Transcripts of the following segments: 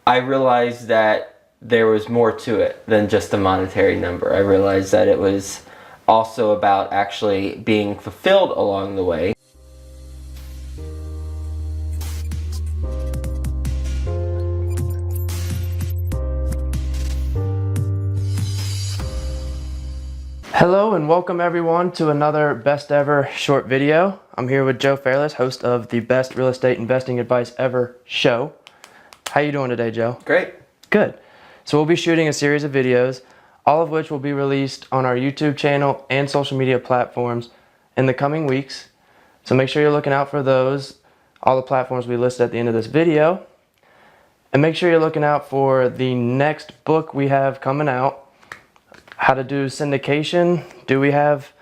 I realized that there was more to it than just a monetary number. I realized that it was also about actually being fulfilled along the way. Hello and welcome everyone to another best ever short video. I'm here with Joe Fairless, host of the Best Real Estate Investing Advice Ever show. How you doing today, Joe? Great. Good. So we'll be shooting a series of videos, all of which will be released on our YouTube channel and social media platforms in the coming weeks. So make sure you're looking out for those. All the platforms will be listed at the end of this video. And make sure you're looking out for the next book we have coming out. How to do syndication. Do we have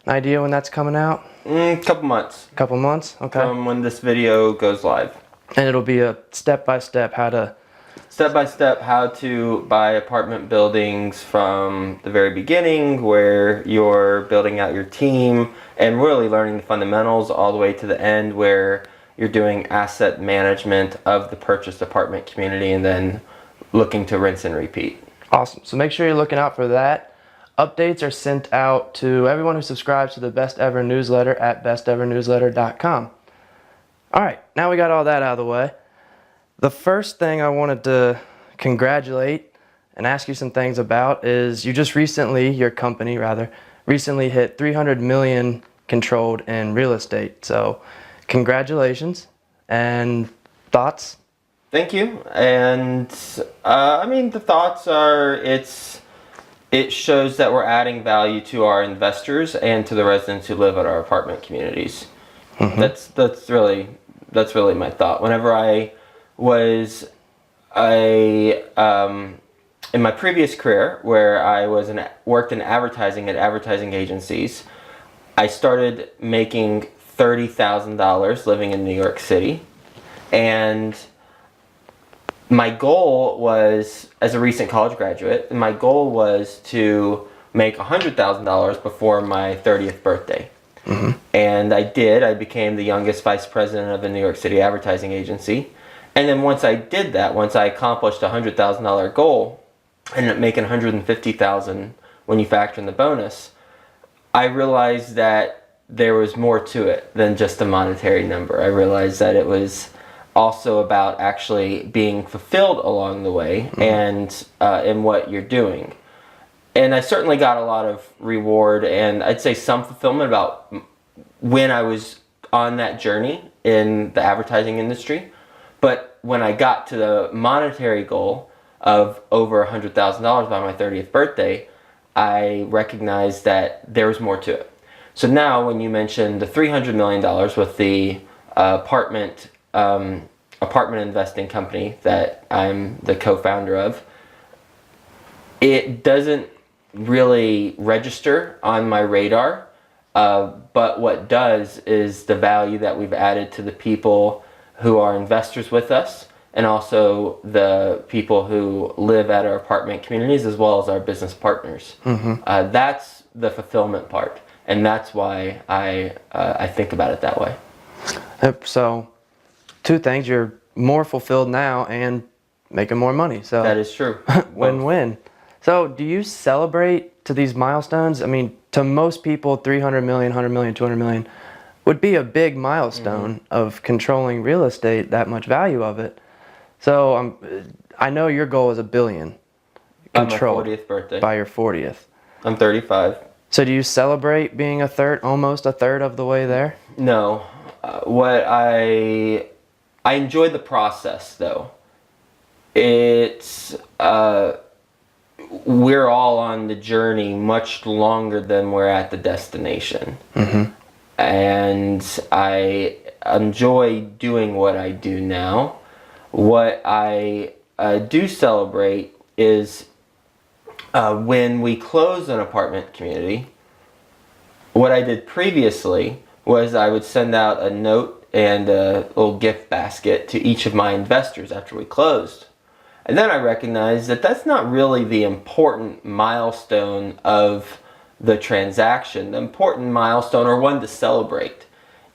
an idea when that's coming out? Couple months. Couple months? Okay. From when this video goes live. And it'll be a step-by-step how to buy apartment buildings from the very beginning, where you're building out your team and really learning the fundamentals, all the way to the end where you're doing asset management of the purchased apartment community and then looking to rinse and repeat. Awesome. So make sure you're looking out for that. Updates are sent out to everyone who subscribes to the Best Ever newsletter at bestevernewsletter.com. All right, now we got all that out of the way. The first thing I wanted to congratulate and ask you some things about is you just your company recently hit 300 million controlled in real estate. So congratulations and thoughts? Thank you. And I mean, the thoughts are it shows that we're adding value to our investors and to the residents who live at our apartment communities. Mm-hmm. That's really my thought. Whenever I was in my previous career, where I worked in advertising at advertising agencies, I started making $30,000 living in New York City, and my goal was, as a recent college graduate, my goal was to make $100,000 before my 30th birthday. Mm-hmm. And I did. I became the youngest vice president of the New York City advertising agency. And then once I did that, once I accomplished a $100,000 goal, I ended up making $150,000 when you factor in the bonus, I realized that there was more to it than just a monetary number. I realized that it was also about actually being fulfilled along the way. Mm-hmm. And in what you're doing. And I certainly got a lot of reward and I'd say some fulfillment about when I was on that journey in the advertising industry. But when I got to the monetary goal of over $100,000 by my 30th birthday, I recognized that there was more to it. So now when you mentioned the $300 million with the apartment investing company that I'm the co-founder of, it doesn't really register on my radar, but what does is the value that we've added to the people who are investors with us and also the people who live at our apartment communities as well as our business partners. Mm-hmm. That's the fulfillment part, and that's why I think about it that way. So two things: you're more fulfilled now and making more money. So that is true. Win-win. So do you celebrate to these milestones? I mean, to most people, 300 million, 100 million, 200 million would be a big milestone. Mm-hmm. Of controlling real estate, that much value of it. So I know your goal is $1 billion controlled by my 40th birthday. By your 40th. I'm 35. So do you celebrate being almost a third of the way there? No. What I enjoy the process, though. It's we're all on the journey much longer than we're at the destination. Mm-hmm. And I enjoy doing what I do now. What I do celebrate is when we close an apartment community. What I did previously was I would send out a note and a little gift basket to each of my investors after we closed. And then I recognized that that's not really the important milestone of the transaction. The important milestone, or one to celebrate,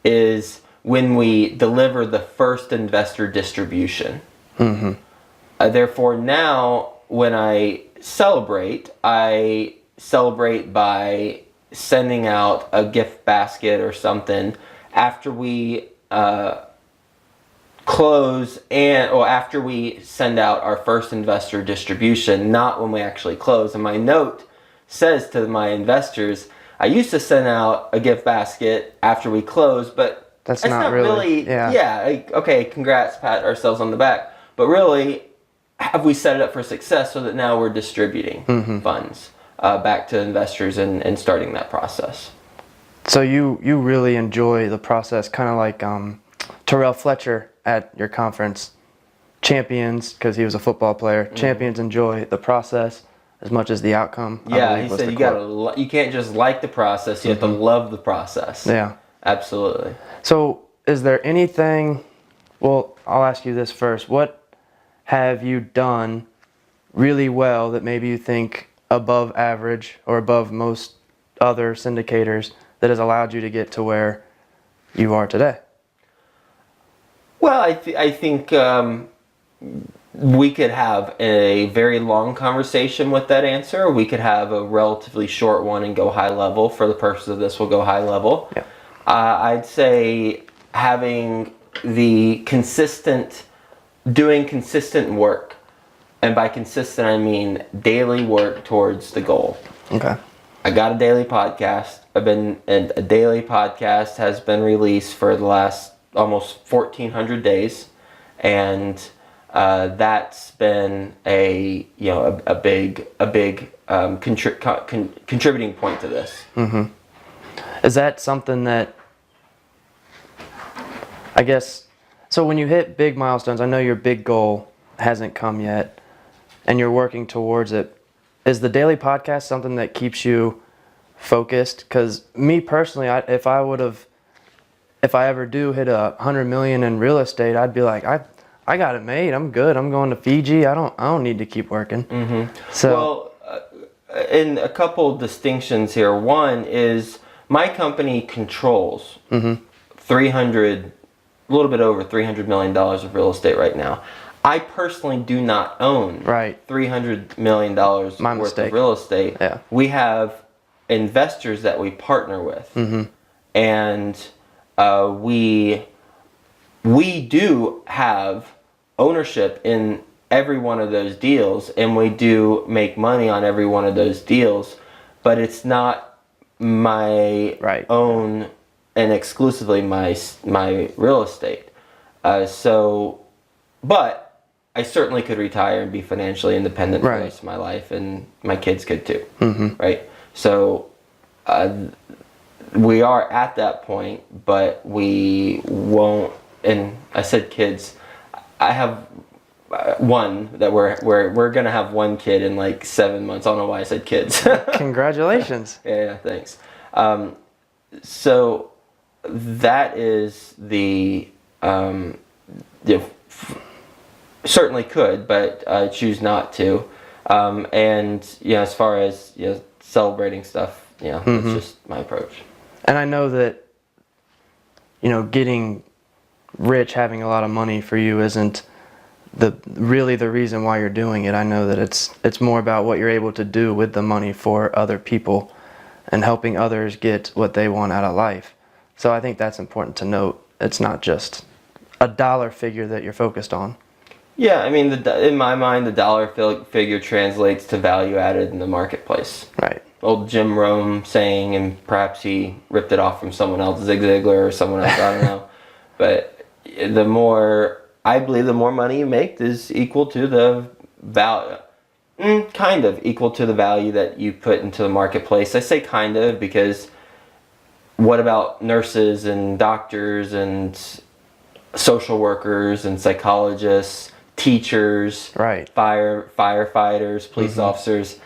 is when we deliver the first investor distribution. Mm-hmm. Therefore, now when I celebrate by sending out a gift basket or something after we close after we send out our first investor distribution, not when we actually close. And my note says to my investors, I used to send out a gift basket after we close, but That's it's not really okay, congrats, pat ourselves on the back. But really, have we set it up for success so that now we're distributing funds back to investors and starting that process? So you really enjoy the process, kind of like Terrell Fletcher at your conference. Champions, because he was a football player, champions enjoy the process as much as the outcome. Yeah, he said you can't just like the process, you have to love the process. Yeah. Absolutely. So is there anything, well, I'll ask you this first. What have you done really well that maybe you think above average or above most other syndicators that has allowed you to get to where you are today? Well, I think we could have a very long conversation with that answer. We could have a relatively short one and go high level. For the purpose of this, we'll go high level. Yeah. I'd say having doing consistent work. And by consistent, I mean daily work towards the goal. Okay. I got a daily podcast. A daily podcast has been released for the last almost 1,400 days, and that's been a big contributing point to this. Mm-hmm. Is that something that, I guess, so when you hit big milestones, I know your big goal hasn't come yet, and you're working towards it. Is the daily podcast something that keeps you focused? Because me personally, if I ever do hit 100 million in real estate, I'd be like, I got it made. I'm good. I'm going to Fiji. I don't need to keep working. Mm-hmm. So, well, in a couple distinctions here. One is my company controls a little bit over $300 million of real estate right now. I personally do not own $300 million worth of real estate. Yeah. We have investors that we partner with, and we do have ownership in every one of those deals, and we do make money on every one of those deals, but it's not my own and exclusively my real estate. But I certainly could retire and be financially independent for the rest of my life, and my kids could too, right? So we are at that point, but we won't. And I said kids. I have one that we're gonna have one kid in like 7 months. I don't know why I said kids. Congratulations. Yeah, thanks. So that is certainly could, but I choose not to. And as far as celebrating stuff, that's just my approach. And I know that getting rich, having a lot of money for you isn't really the reason why you're doing it. I know that it's more about what you're able to do with the money for other people and helping others get what they want out of life. So I think that's important to note. It's not just a dollar figure that you're focused on. Yeah, I mean, in my mind, the dollar figure translates to value added in the marketplace. Right. Old Jim Rome saying, and perhaps he ripped it off from someone else, Zig Ziglar or someone else, I don't know. But I believe the more money you make is equal to the value, kind of equal to the value that you put into the marketplace. I say kind of because what about nurses and doctors and social workers and psychologists, teachers, firefighters, police officers?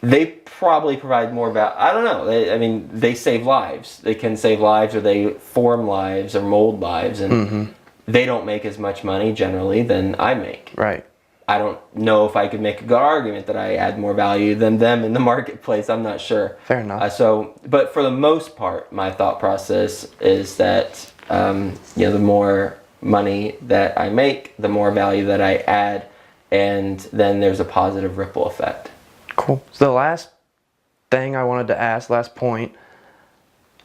They probably provide more value. I don't know. They save lives. They can save lives, or they form lives or mold lives, and they don't make as much money generally than I make. Right. I don't know if I could make a good argument that I add more value than them in the marketplace. I'm not sure. Fair enough. But for the most part, my thought process is that the more money that I make, the more value that I add, and then there's a positive ripple effect. Cool. So the last thing I wanted to ask, last point,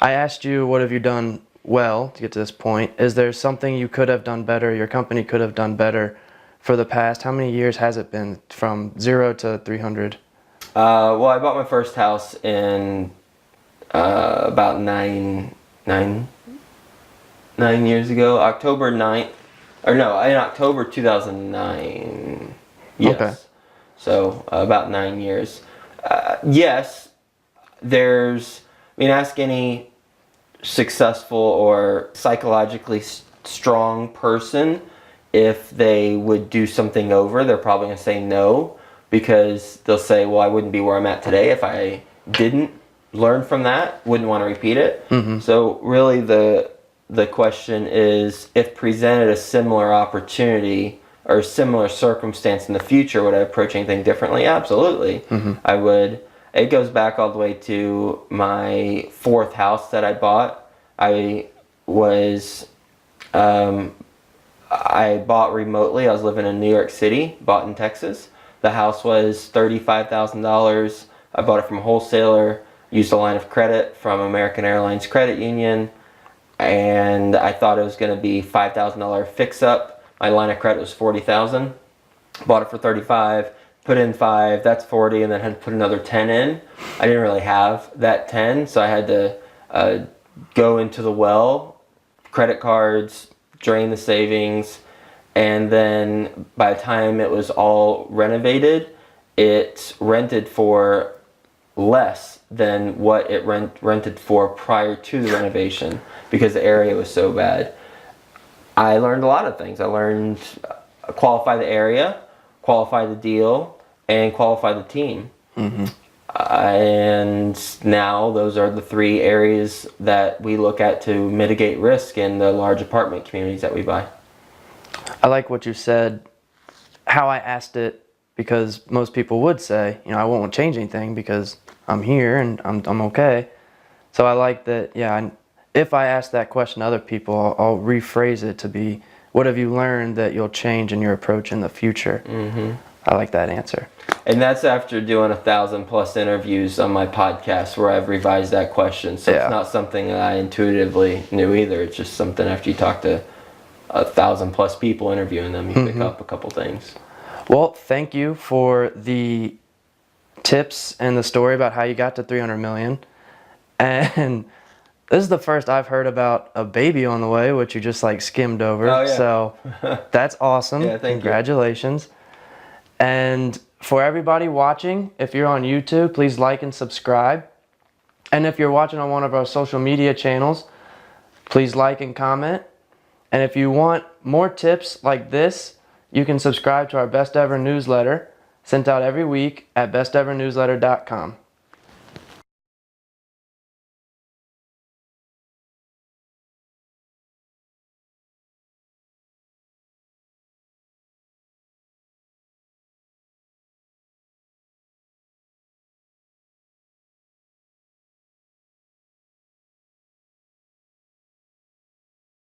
I asked you, what have you done well to get to this point? Is there something you could have done better, your company could have done better for the past? How many years has it been from 0 to 300? Well, I bought my first house in about nine years ago. October 9th, or no, in October 2009. Yes. Okay. So about 9 years. Yes, ask any successful or psychologically strong person if they would do something over. They're probably going to say no, because they'll say, well, I wouldn't be where I'm at today if I didn't learn from that, wouldn't want to repeat it. So really the question is, if presented a similar opportunity or a similar circumstance in the future, would I approach anything differently? Absolutely. I would. It goes back all the way to my fourth house that I bought. I bought remotely. I was living in New York City, bought in Texas. The house was $35,000. I bought it from a wholesaler, used a line of credit from American Airlines Credit Union, and I thought it was going to be $5,000 fix-up. My line of credit was $40,000. Bought it for $35,000, put in $5,000, that's $40,000, and then had to put another $10,000 in. I didn't really have that $10,000, so I had to go into the well, credit cards, drain the savings, and then by the time it was all renovated, it rented for less than what it rented for prior to the renovation, because the area was so bad. I learned a lot of things. I learned qualify the area, qualify the deal, and qualify the team. And now those are the three areas that we look at to mitigate risk in the large apartment communities that we buy. I like what you said, how I asked it, because most people would say, I won't change anything because I'm here and I'm okay. So I like that, if I ask that question to other people, I'll rephrase it to be, what have you learned that you'll change in your approach in the future? I like that answer. And that's after doing 1,000+ interviews on my podcast where I've revised that question. So it's not something that I intuitively knew either. It's just something after you talk to 1,000+ people interviewing them, you pick up a couple things. Well, thank you for the tips and the story about how you got to 300 million. And this is the first I've heard about a baby on the way, which you just skimmed over. Oh, yeah. So that's awesome. Yeah, thank you. Congratulations. And for everybody watching, if you're on YouTube, please like and subscribe. And if you're watching on one of our social media channels, please like and comment. And if you want more tips like this, you can subscribe to our Best Ever newsletter, sent out every week at bestevernewsletter.com.